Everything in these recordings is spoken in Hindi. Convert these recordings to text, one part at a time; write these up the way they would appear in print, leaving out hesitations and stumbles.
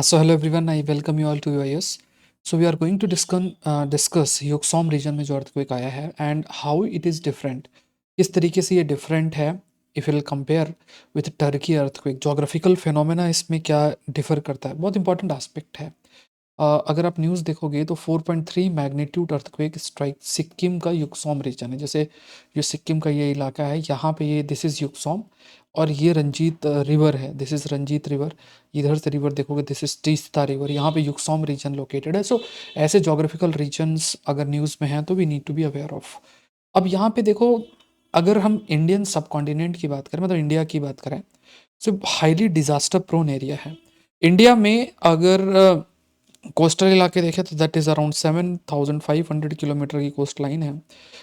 So hello everyone, I welcome you all to UIS. So we are going to discuss Yuksom region में जो earthquake आया है and how it is different. किस तरीके से ये different है if you'll compare with Turkey earthquake. Geographical phenomena इसमें क्या differ करता है, बहुत important aspect है. अगर आप न्यूज़ देखोगे तो 4.3 मैग्नीट्यूड अर्थक्वेक स्ट्राइक सिक्किम का युकसोम रीजन है। जैसे जो सिक्किम का ये इलाका है, यहाँ पे ये दिस इज़ युकसोम और ये रंजीत रिवर है, दिस इज़ रंजीत रिवर। इधर से रिवर देखोगे दिस इज़ तीस्ता रिवर, यहाँ पे युकसोम रीजन लोकेटेड है। सो ऐसे जोग्राफिकल रीजन्स अगर न्यूज़ में हैं तो we need to be aware of. अब यहाँ पे देखो, अगर हम इंडियन सब कॉन्टिनेंट की बात करें, मतलब इंडिया की बात करें, तो हाईली डिजास्टर प्रोन एरिया है इंडिया में। अगर कोस्टल इलाके देखें तो दैट इज़ अराउंड 7,500 किलोमीटर की कोस्ट लाइन है।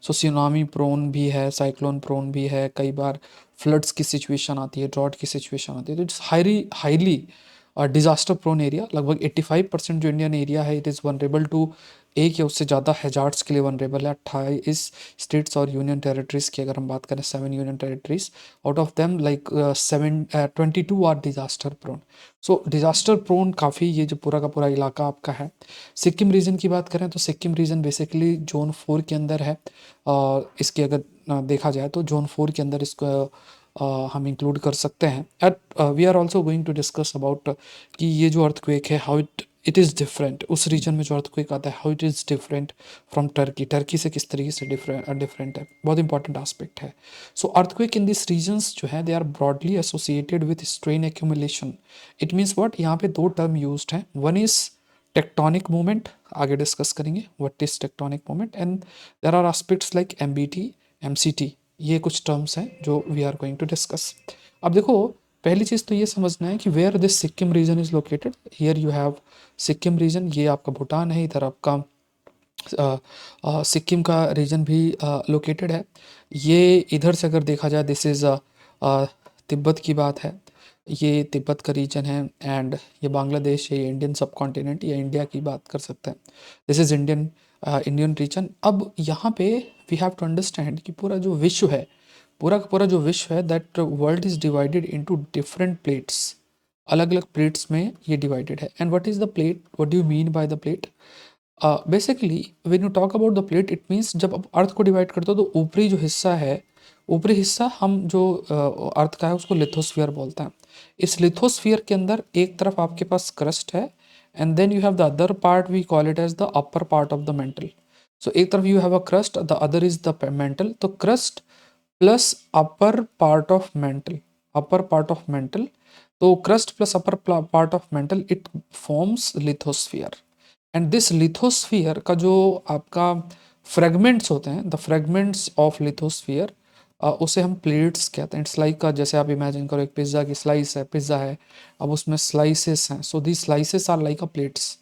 सो सुनामी प्रोन भी है, साइक्लोन प्रोन भी है, कई बार फ्लड्स की सिचुएशन आती है, ड्रॉट की सिचुएशन आती है। तो it's highly highly disaster prone area. लगभग 85% जो इंडियन एरिया है इट इज़ वनरेबल टू एक या उससे ज़्यादा हैजार्ड्स के लिए वनरेबल है। 28 स्टेट्स और यूनियन टेरिटरीज की अगर हम बात करें, 7 union territories, out of them like 22 are disaster prone. So disaster prone काफ़ी ये जो पूरा का पूरा इलाका आपका है। सिक्किम रीजन की बात करें तो सिक्किम रीजन बेसिकली जोन 4 के अंदर है। इसके अगर देखा जाए तो जोन 4 के अंदर इसको हम इंक्लूड कर सकते हैं। At we are also going to discuss about कि ये जो अर्थक्वेक है हाउ इट इज़ डिफरेंट। उस रीजन में जो अर्थक्वेक आता है how it is different from Turkey, Turkey से किस तरीके से डिफरेंट है, बहुत इंपॉर्टेंट आस्पेक्ट है। So earthquake in this regions जो है they are broadly associated with strain accumulation. It means what, यहाँ पे दो टर्म यूज्ड हैं। वन इज टेक्टोनिक मूवमेंट, आगे डिस्कस करेंगे what is tectonic movement, and there are aspects like MBT, MCT. ये कुछ टर्म्स हैं जो we are going to discuss. अब देखो, पहली चीज़ तो ये समझना है कि where this Sikkim region is located. Here you have Sikkim region, ये आपका भूटान है, इधर आपका सिक्किम का रीजन भी लोकेटेड है। ये इधर से अगर देखा जाए दिस इज़ तिब्बत की बात है, ये तिब्बत का रीजन है। एंड ये बांग्लादेश है, ये इंडियन सब कॉन्टिनेंट या इंडिया की बात कर सकते हैं। This is Indian Indian reason. अब यहाँ पे वी हैव टू अंडरस्टैंड कि पूरा जो विश्व है, पूरा का पूरा जो विश्व है, that world is divided into different plates. अलग अलग प्लेट्स में ये डिवाइडेड है। And what is the plate, what do you mean by the plate? Basically when you talk about the plate, it means जब आप अर्थ को डिवाइड करते हो तो ऊपरी जो हिस्सा है, ऊपरी हिस्सा हम जो अर्थ का है उसको लिथोस्फीयर बोलते हैं। इस लिथोस्फीयर के अंदर एक तरफ आपके पास क्रस्ट है, and then you have the other part, we call it as the upper part of the mantle. So एक तरफ you have a crust, the other is the mantle. तो crust plus upper part of mantle, upper part of mantle, तो crust plus upper part of mantle, it forms lithosphere. And this lithosphere का जो आपका फ्रेगमेंट्स होते हैं, द फ्रेगमेंट्स ऑफ लिथोस्फीयर, उसे हम प्लेट्स कहते हैं। इट्स लाइक जैसे आप इमेजिन करो एक पिज्ज़ा की स्लाइस है, पिज्ज़ा है, अब उसमें स्लाइसेस हैं। So the slices are like a plates.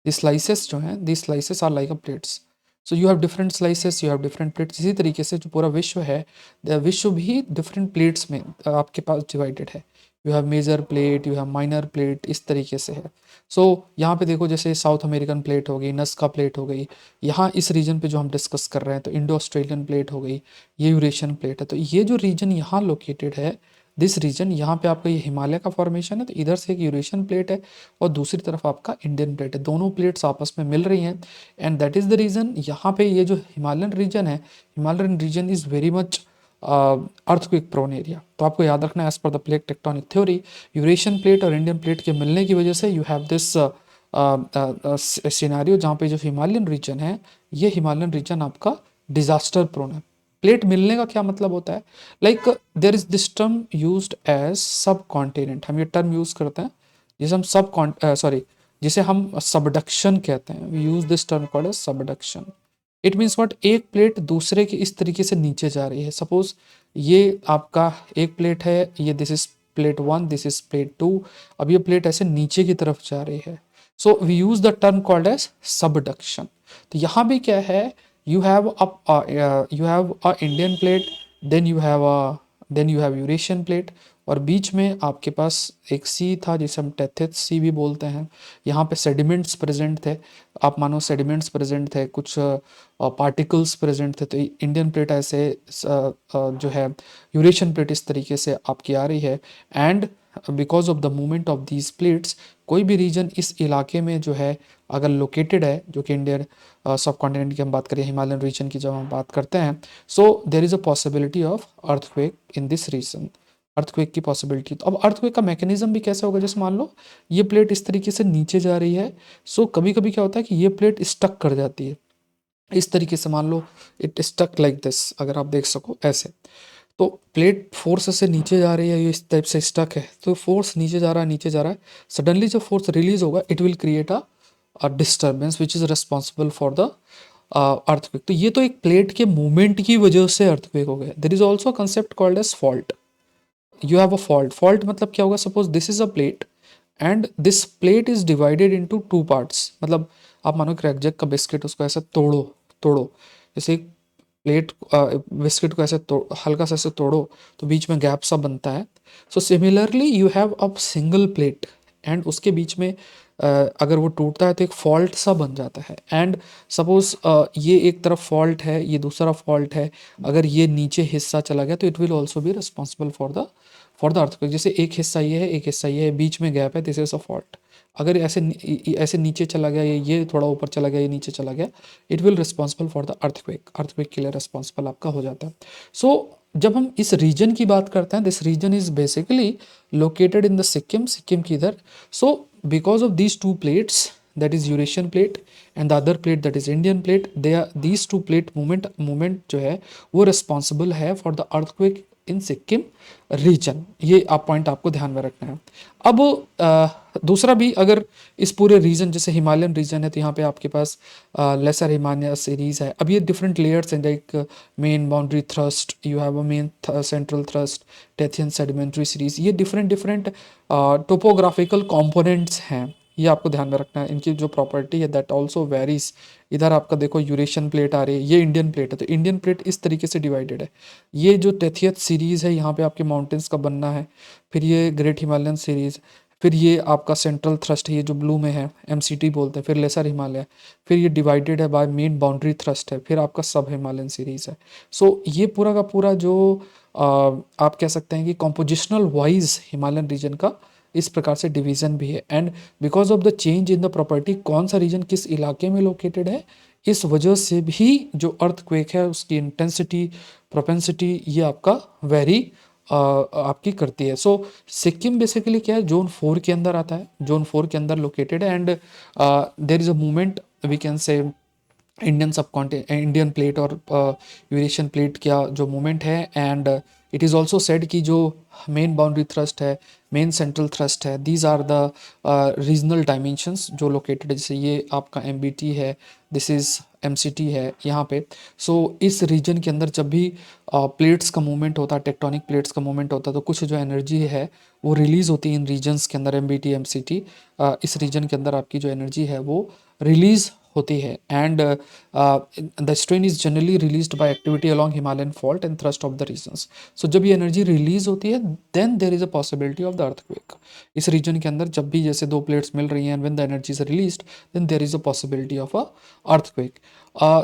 The slices जो हैं, the slices are like a plates. So you have different slices, you have different plates. इसी तरीके से जो पूरा विश्व है, विश्व भी डिफरेंट प्लेट्स में आपके पास डिवाइडेड है। You have major plate, you have minor plate, इस तरीके से है। सो यहाँ पे देखो, जैसे साउथ अमेरिकन प्लेट हो गई, नस्का प्लेट हो गई। यहाँ इस रीजन पे जो हम डिस्कस कर रहे हैं तो इंडो ऑस्ट्रेलियन प्लेट हो गई, ये यूरेशियन प्लेट है। तो ये जो रीजन यहाँ लोकेटेड है, दिस रीजन, यहाँ पे आपका ये हिमालय का फॉर्मेशन है, तो इधर से एक यूरेशियन प्लेट है और दूसरी तरफ आपका इंडियन प्लेट है। दोनों प्लेट्स आपस में मिल रही हैं, and that is the reason यहाँ पे ये जो हिमालयन रीजन है, Himalayan region is very much earthquake prone area. तो आपको याद रखना है, as per the plate tectonic theory, Eurasian plate और इंडियन प्लेट के मिलने की वजह से यू हैव दिस सिनारियो जहाँ पे जो हिमालयन रीजन है, ये हिमालयन रीजन आपका डिजास्टर प्रोन है। प्लेट मिलने का क्या मतलब होता है? Like there is this term used as subcontinent, हम ये टर्म यूज करते हैं जिसे हम जिसे हम सबडक्शन कहते हैं। We use this term called as subduction. It means what, एक प्लेट दूसरे के इस तरीके से नीचे जा रही है। सपोज ये आपका एक प्लेट है, ये this is plate one, this is plate two. अब ये प्लेट ऐसे नीचे की तरफ जा रही है। So we use the term called as subduction. तो यहाँ भी क्या है, you have a Indian plate, then you have a then you have Eurasian plate, और बीच में आपके पास एक सी था जिसे हम टेथिस सी भी बोलते हैं। यहाँ पे सेडिमेंट्स प्रेजेंट थे, आप मानो सेडिमेंट्स प्रेजेंट थे, कुछ पार्टिकल्स प्रेजेंट थे। तो इंडियन प्लेट ऐसे जो है, यूरेशियन प्लेट इस तरीके से आपकी आ रही है। And because of the movement of these plates कोई भी रीजन इस इलाके में जो है अगर लोकेटेड है, जो कि इंडियन सब कॉन्टिनेंट की हम बात करें, हिमालयन रीजन की जब हम बात करते हैं, so there is a possibility of earthquake in this region. Earthquake की पॉसिबिलिटी, तो अब अर्थक्वेक का मैकेनिज्म भी कैसे होगा, जैसे मान लो ये प्लेट इस तरीके से नीचे जा रही है, सो कभी कभी क्या होता है कि ये प्लेट स्टक कर जाती है इस तरीके से, मान लो इट स्टक लाइक दिस, अगर आप देख सको ऐसे। तो प्लेट फोर्स से नीचे जा रही है, ये इस टाइप से स्टक है, तो फोर्स नीचे जा रहा है, नीचे जा रहा है, सडनली जब फोर्स रिलीज होगा it will create a disturbance which is responsible for the earthquake. तो ये तो एक प्लेट के मूवमेंट की वजह से अर्थक्वेक हो गया। There is also concept called as fault. You have a fault. Fault मतलब क्या होगा, suppose this is a plate and this plate is divided into two parts. मतलब आप मानो क्रैकजैक का बिस्किट, उसको ऐसे तोड़ो तोड़ो, जैसे एक प्लेट बिस्किट को ऐसे हल्का सा ऐसे तोड़ो तो बीच में गैप सा बनता है। So similarly you have a single plate and उसके बीच में अगर वो टूटता है तो एक फॉल्ट सा बन जाता है। एंड सपोज ये एक तरफ फॉल्ट है, ये दूसरा फॉल्ट है, अगर ये नीचे हिस्सा चला गया तो it will also be responsible for the earthquake. जैसे एक हिस्सा ये है, एक हिस्सा ये है, बीच में गैप है, दिस इज अ फॉल्ट। अगर ऐसे नीचे चला गया, ये थोड़ा ऊपर चला गया, ये नीचे चला गया, it will responsible for the earthquake. Earthquake के लिए रिस्पॉन्सिबल आपका हो जाता है। सो जब हम इस रीजन की बात करते हैं, this region is basically located in the Sikkim. Sikkim की इधर। So because of these two plates, that is Eurasian plate and the other plate that is Indian plate, they are these two plate movement जो है वो रिस्पॉन्सिबल है for the earthquake in Sikkim region. ये आप पॉइंट आपको ध्यान में रखना है। अब दूसरा भी, अगर इस पूरे रीजन, जैसे हिमालयन रीजन है तो यहाँ पे आपके पास लेसर हिमालय सीरीज है। अब ये डिफरेंट लेयर्स हैं, like main boundary thrust, you have a main central thrust, Tethyan sedimentary series, ये डिफरेंट डिफरेंट टोपोग्राफिकल कंपोनेंट्स हैं। ये आपको ध्यान में रखना है, इनकी जो प्रॉपर्टी है दैट ऑल्सो वेरीज। इधर आपका देखो यूरेशियन प्लेट आ रही है, ये इंडियन प्लेट है, तो इंडियन प्लेट इस तरीके से डिवाइडेड है। ये जो टेथियत सीरीज है, यहाँ पे आपके माउंटेन्स का बनना है, फिर ये ग्रेट हिमालयन सीरीज, फिर ये आपका सेंट्रल थ्रस्ट है, ये जो ब्लू में है एमसीटी बोलते हैं, फिर लेसर हिमालय, फिर ये डिवाइडेड है बाय मेन बाउंड्री थ्रस्ट है, फिर आपका सब हिमालयन सीरीज है। सो ये पूरा का पूरा जो आप कह सकते हैं कि कॉम्पोजिशनल वाइज हिमालयन रीजन का इस प्रकार से डिवीजन भी है। And because of the change in the property, कौन सा रीजन किस इलाके में लोकेटेड है, इस वजह से भी जो अर्थक्वेक है उसकी इंटेंसिटी, प्रोपेंसिटी, ये आपका वेरी आपकी करती है। सो सिक्किम बेसिकली क्या है, जोन 4 के अंदर आता है, जोन 4 के अंदर लोकेटेड है। And there is a movement, we can say Indian subcontinent, Indian plate और यूरेशियन प्लेट का जो मूवमेंट है। And it is also said कि जो मेन बाउंड्री थ्रस्ट है, मेन सेंट्रल थ्रस्ट है, these are the regional dimensions जो लोकेटेड है। जैसे ये आपका एमबीटी है, दिस इज़ एमसीटी है यहाँ पे। सो इस रीजन के अंदर जब भी प्लेट्स का मूवमेंट होता है, टेक्टोनिक प्लेट्स का मूवमेंट होता है, तो कुछ जो एनर्जी है वो रिलीज होती है इन रीजन्स के अंदर, एमबीटी एमसीटी, इस रीजन के अंदर आपकी जो एनर्जी है वो रिलीज होती है। And the strain is generally released by activity along Himalayan fault and thrust of the regions. So जब ये एनर्जी रिलीज होती है, then there is a possibility of the earthquake. इस रीजन के अंदर जब भी जैसे दो प्लेट्स मिल रही हैं, when the energy is released, then there is a possibility of a earthquake.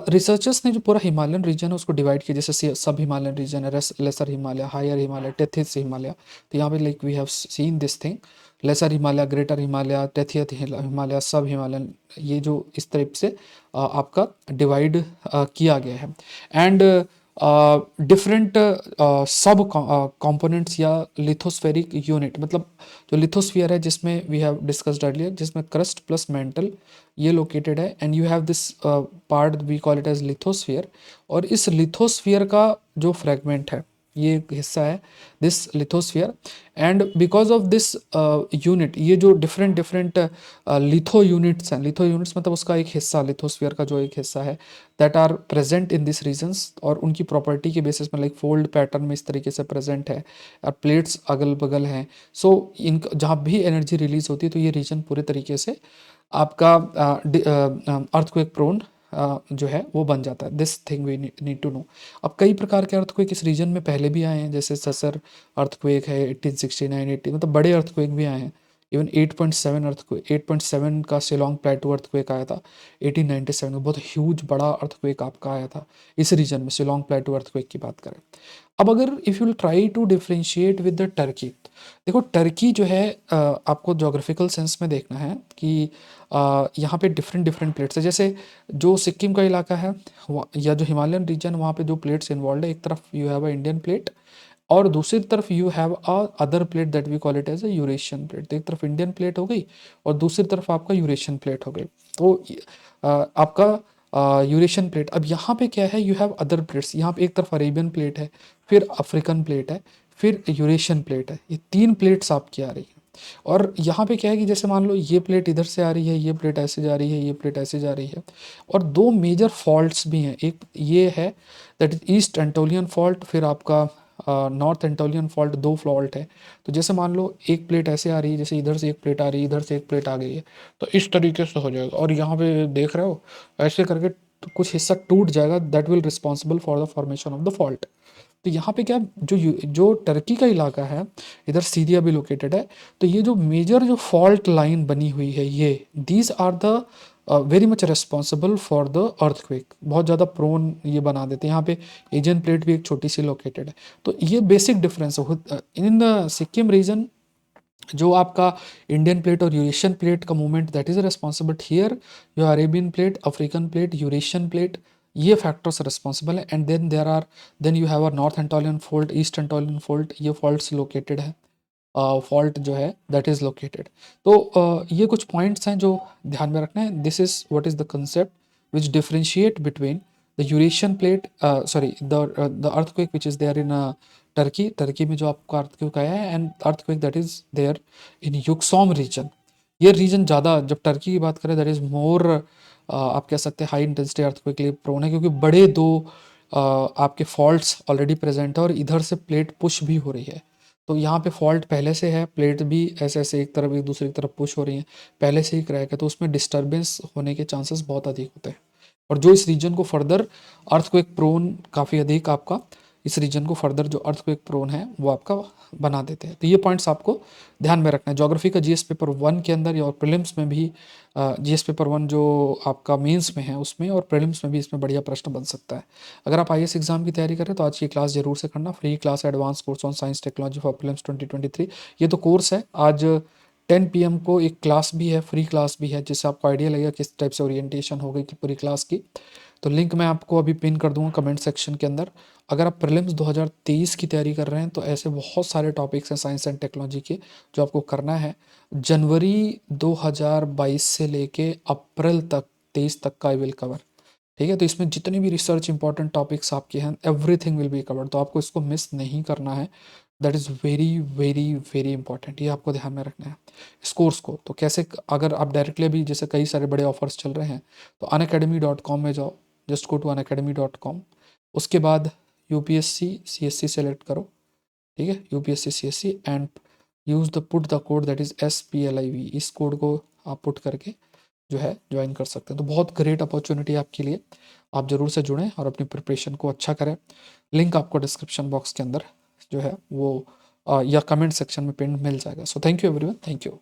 Researchers ने जो पूरा हिमालयन रीजन है उसको डिवाइड किया, जैसे सब हिमालयन रीजन है, lesser Himalaya, higher Himalaya, Tethys Himalaya. तो यहाँ पे like we have seen this thing, lesser Himalaya, greater Himalaya, Tethyan Himalaya, sub Himalayan, ये जो इस तरह से आपका डिवाइड किया गया है। एंड डिफरेंट सब कंपोनेंट्स या लिथोस्फेरिक यूनिट, मतलब जो लिथोस्फियर है जिसमें वी हैव डिस्कस्ड अर्लियर, जिसमें क्रस्ट प्लस मेंटल ये लोकेटेड है। And you have this part, we call it as lithosphere. और इस लिथोस्फियर का जो फ्रेगमेंट है, ये एक हिस्सा है this lithosphere. And because of this unit, ये जो डिफरेंट डिफरेंट लिथो यूनिट्स हैं, लिथो यूनिट्स मतलब उसका एक हिस्सा, लिथोस्फियर का जो एक हिस्सा है, that are present in this regions, और उनकी प्रॉपर्टी के बेसिस में लाइक फोल्ड पैटर्न में इस तरीके से प्रेजेंट है, और प्लेट्स अगल बगल हैं। सो इन जहाँ भी एनर्जी रिलीज होती है तो ये रीजन पूरे तरीके से आपका अर्थक्वेक प्रोन जो है वो बन जाता है। This thing we need to know. अब कई प्रकार के अर्थक्वेक इस रीजन में पहले भी आए हैं, जैसे ससर अर्थक्वेक है 1869 80, मतलब बड़े अर्थक्वेक भी आए हैं। इवन 8.7 अर्थक्वेक 8.7 का शिलोंग प्लेटू अर्थक्वेक आया था 1897 में, बहुत ह्यूज बड़ा अर्थक्वेक आपका आया था इस रीजन में, शिलोंग प्लेटू अर्थक्वेक की बात करें। अब अगर if you try to differentiate with the Turkey, देखो टर्की जो है आपको जोग्राफिकल सेंस में देखना है कि यहाँ पे डिफरेंट डिफरेंट प्लेट्स है। जैसे जो सिक्किम का इलाका है या जो हिमालयन रीजन, वहाँ पे जो प्लेट्स इन्वॉल्व है, एक तरफ you have a Indian plate और दूसरी तरफ you have a other plate that we call it as a Eurasian plate. तो एक तरफ इंडियन प्लेट हो गई और दूसरी तरफ आपका यूरेशियन प्लेट हो गई। तो आपका यूरेशियन प्लेट, अब यहाँ पे क्या है, यू हैव अदर प्लेट्स। यहाँ पे एक तरफ अरेबियन प्लेट है, फिर अफ्रीकन प्लेट है, फिर यूरेशियन प्लेट है। ये 3 प्लेट्स आपकी आ रही है। और यहाँ पे क्या है कि जैसे मान लो ये प्लेट इधर से आ रही है, ये प्लेट ऐसे जा रही है, ये प्लेट ऐसे जा रही है। और 2 मेजर फॉल्ट्स भी हैं, एक ये है that is east Anatolian fault, फिर आपका नॉर्थ एंटोलियन फॉल्ट, 2 फॉल्ट है। तो जैसे मान लो एक प्लेट ऐसे आ रही है, जैसे इधर से एक प्लेट आ रही है, इधर से एक प्लेट आ गई है, तो इस तरीके से हो जाएगा। और यहाँ पे देख रहे हो ऐसे करके तो कुछ हिस्सा टूट जाएगा, that will responsible for the formation of the fault. तो यहाँ पे क्या, जो टर्की का इलाका है, इधर सीरिया भी लोकेटेड है। तो ये जो मेजर जो फॉल्ट लाइन बनी हुई है, ये these are the very much responsible for the earthquake, बहुत ज़्यादा प्रोन ये बना देते हैं। यहाँ पे एजियन प्लेट भी एक छोटी सी लोकेटेड है। तो ये बेसिक डिफरेंस है इन द सिक्किम रीजन। जो आपका इंडियन प्लेट और यूरेशियन प्लेट का movement, that is responsible here, your Arabian plate, African plate, Eurasian plate, ये फैक्टर्स रिस्पॉन्सिबल है। And then there are, then you have a North Anatolian fault, East Anatolian fault, ये फॉल्ट्स लोकेटेड है, फॉल्ट जो है दैट इज लोकेटेड। तो ये कुछ पॉइंट्स हैं जो ध्यान में रखना है। This is what is the concept which differentiate between the Eurasian plate, sorry the earthquake which is there in Turkey, Turkey में जो आपका अर्थक्वेक आया है, and earthquake that is there in Yuksom region. ये रीजन ज़्यादा, जब टर्की की बात करें, दैट इज मोर, आप कह सकते हैं हाई इंटेंसिटी अर्थक्वेक के लिए प्रोन है, क्योंकि बड़े 2 आपके फॉल्ट्स ऑलरेडी प्रेजेंट है और इधर से प्लेट पुश भी हो रही है। तो यहाँ पे फॉल्ट पहले से है, प्लेट भी ऐसे ऐसे एक तरफ एक दूसरी तरफ पुश हो रही है, पहले से ही क्रैक है, तो उसमें डिस्टर्बेंस होने के चांसेस बहुत अधिक होते हैं। और जो इस रीजन को फर्दर अर्थक्वेक प्रोन, काफ़ी अधिक आपका इस रीजन को फर्दर जो अर्थक्वेक प्रोन है वो आपका बना देते हैं। तो ये पॉइंट्स आपको ध्यान में रखना है। ज्योग्राफी का जीएस पेपर 1 के अंदर या और प्रीलिम्स में भी, जीएस पेपर 1 जो आपका मेंस में है उसमें और प्रीलिम्स में भी इसमें बढ़िया प्रश्न बन सकता है। अगर आप आईएएस एग्जाम की तैयारी करें तो आज की क्लास जरूर से करना, free class advance course on science technology for prelims 2023। ये तो कोर्स है। आज 10 PM को एक क्लास भी है, फ्री क्लास भी है, जिससे आपको आइडिया लगेगा किस टाइप से ओरिएंटेशन हो गई कि पूरी क्लास की। तो लिंक मैं आपको अभी पिन कर दूंगा कमेंट सेक्शन के अंदर। अगर आप प्रीलिम्स 2023 की तैयारी कर रहे हैं तो ऐसे बहुत सारे टॉपिक्स हैं साइंस एंड टेक्नोलॉजी के जो आपको करना है। जनवरी 2022 से लेके अप्रैल तक 23 तक का आई विल कवर। ठीक है, तो इसमें जितने भी रिसर्च इंपॉर्टेंट टॉपिक्स आपके हैं, एवरीथिंग विल बी कवर्ड, तो आपको इसको मिस नहीं करना है। That is very very very important, ये आपको ध्यान में रखना है इस कोर्स को। तो कैसे, अगर आप डायरेक्टली भी, जैसे कई सारे बड़े ऑफर्स चल रहे हैं, तो unacademy.com में जाओ, जस्ट गो टू unacademy.com। उसके बाद यूपीएससी सीएससी सेलेक्ट करो, ठीक है, UPSC CSC, and use the put the code that is SPLIV। इस कोड को आप पुट करके जो है ज्वाइन कर सकते हैं। तो बहुत ग्रेट अपॉर्चुनिटी आपके लिए, आप ज़रूर से जुड़ें और अपनी प्रिपरेशन को अच्छा करें। लिंक आपको डिस्क्रिप्शन बॉक्स के अंदर जो है वो या कमेंट सेक्शन में पिन मिल जाएगा। So thank you everyone, thank you.